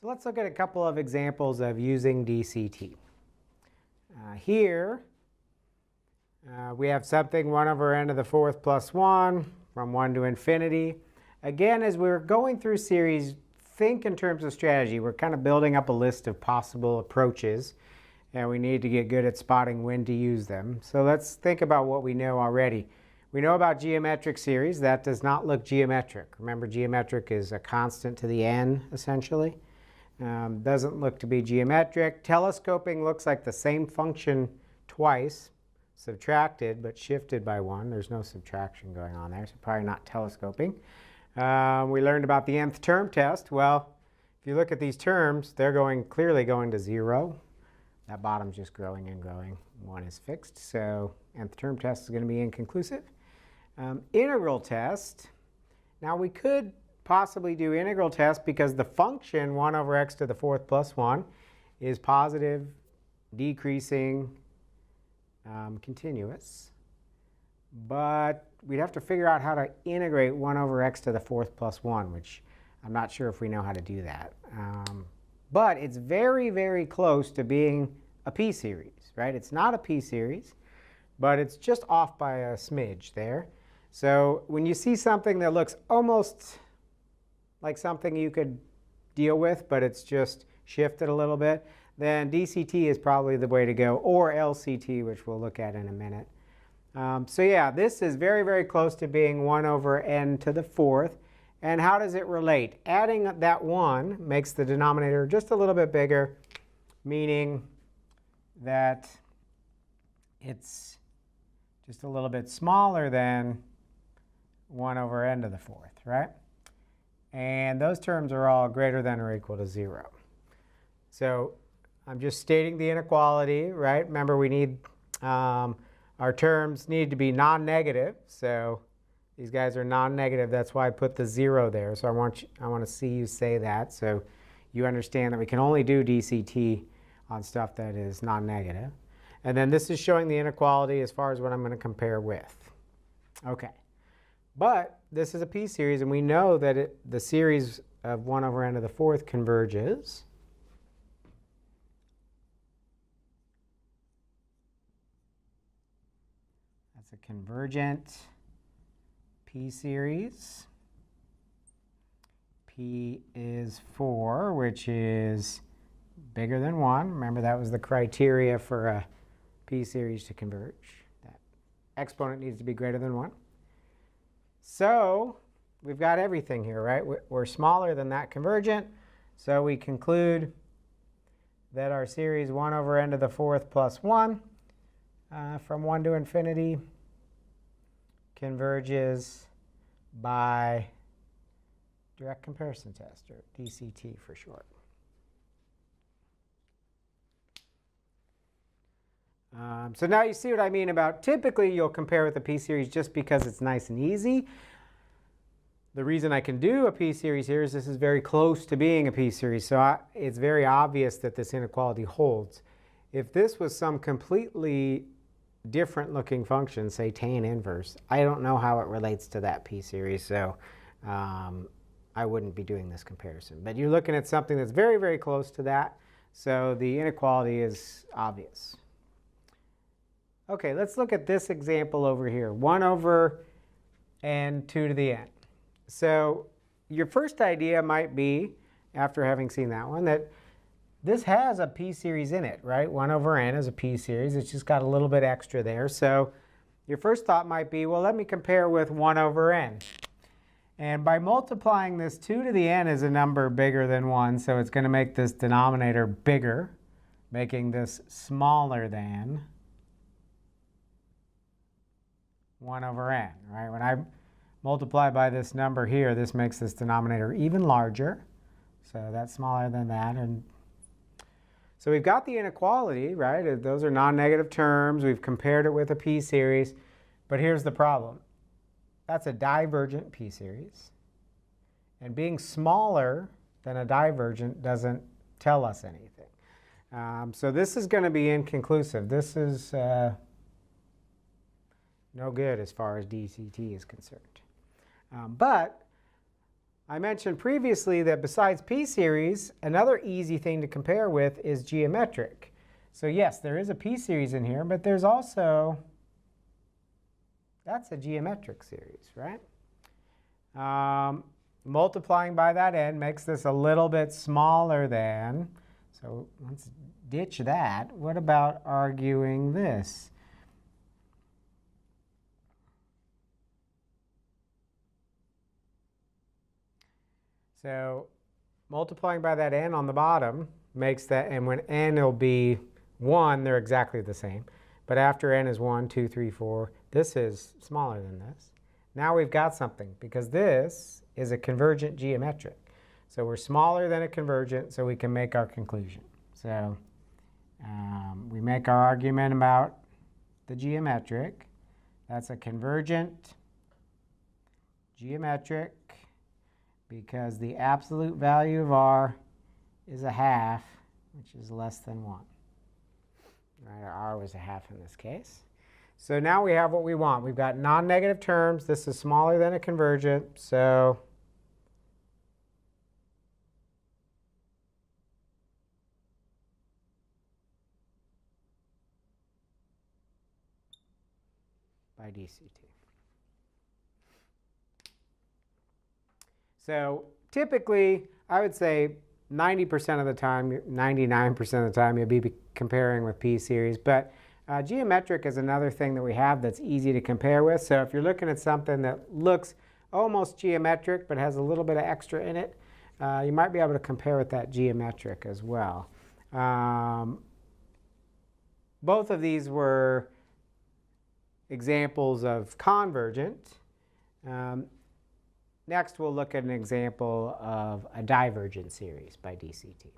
So let's look at a couple of examples of using DCT. Here we have something 1 over n to the 4th plus 1 from 1 to infinity. Again, as we're going through series, think in terms of strategy. We're kind of building up a list of possible approaches, and we need to get good at spotting when to use them. So let's think about what we know already. We know about geometric series. That does not look geometric. Remember, geometric is a constant to the n, essentially. Doesn't look to be geometric. Telescoping looks like the same function twice, subtracted but shifted by 1. There's no subtraction going on there, so probably not telescoping. We learned about the nth term test. Well, if you look at these terms, they're clearly going to 0. That bottom's just growing and growing. 1 is fixed, so nth term test is going to be inconclusive. Integral test. Now we could possibly do integral test because the function 1 over x to the 4th plus 1 is positive, decreasing, continuous. But we'd have to figure out how to integrate 1 over x to the 4th plus 1, which I'm not sure if we know how to do that. But it's very, very close to being a p-series, right? It's not a p-series, but it's just off by a smidge there. So when you see something that looks almost like something you could deal with, but it's just shifted a little bit, then DCT is probably the way to go, or LCT, which we'll look at in a minute. So yeah, this is very, very close to being 1 over n to the 4th. And how does it relate? Adding that 1 makes the denominator just a little bit bigger, meaning that it's just a little bit smaller than 1 over n to the 4th, right? And those terms are all greater than or equal to 0. So I'm just stating the inequality, right? Remember, we need our terms need to be non-negative. So these guys are non-negative. That's why I put the 0 there. So I want to see you say that, so you understand that we can only do DCT on stuff that is non-negative. And then this is showing the inequality as far as what I'm going to compare with. Okay. But this is a p-series, and we know that the series of 1 over n to the 4th converges. That's a convergent p-series. P is 4, which is bigger than 1. Remember, that was the criteria for a p-series to converge. That exponent needs to be greater than 1. So we've got everything here, right? We're smaller than that convergent. So we conclude that our series 1 over n to the 4th plus 1 from 1 to infinity converges by direct comparison test, or DCT for short. So now you see what I mean about typically you'll compare with a p-series just because it's nice and easy. The reason I can do a p-series here is this is very close to being a p-series, so it's very obvious that this inequality holds. If this was some completely different looking function, say tan inverse, I don't know how it relates to that p-series, so I wouldn't be doing this comparison. But you're looking at something that's very, very close to that, so the inequality is obvious. Okay, let's look at this example over here, 1 over n 2 to the n. So your first idea might be, after having seen that one, that this has a p-series in it, right? 1 over n is a p-series. It's just got a little bit extra there. So your first thought might be, well, let me compare with 1 over n. And by multiplying this 2 to the n is a number bigger than 1, so it's going to make this denominator bigger, making this smaller than 1 over n, right? When I multiply by this number here, this makes this denominator even larger. So that's smaller than that. And so we've got the inequality, right? Those are non-negative terms. We've compared it with a p-series. But here's the problem. That's a divergent p-series. And being smaller than a divergent doesn't tell us anything. So this is going to be inconclusive. This is no good as far as DCT is concerned. But I mentioned previously that besides p-series, another easy thing to compare with is geometric. So yes, there is a p-series in here, but there's also, that's a geometric series, right? Multiplying by that n makes this a little bit smaller than, so let's ditch that. What about arguing this? So multiplying by that n on the bottom makes that, and when n will be 1, they're exactly the same. But after n is 1, 2, 3, 4, this is smaller than this. Now we've got something, because this is a convergent geometric. So we're smaller than a convergent, so we can make our conclusion. So we make our argument about the geometric. That's a convergent geometric because the absolute value of r is a half, which is less than 1. Right, r was a half in this case. So now we have what we want. We've got non-negative terms. This is smaller than a convergent, so by DCT. So typically, I would say 90% of the time, 99% of the time, you'll be comparing with p-series. But geometric is another thing that we have that's easy to compare with. So if you're looking at something that looks almost geometric but has a little bit of extra in it, you might be able to compare with that geometric as well. Both of these were examples of convergent. Next, we'll look at an example of a divergent series by DCT.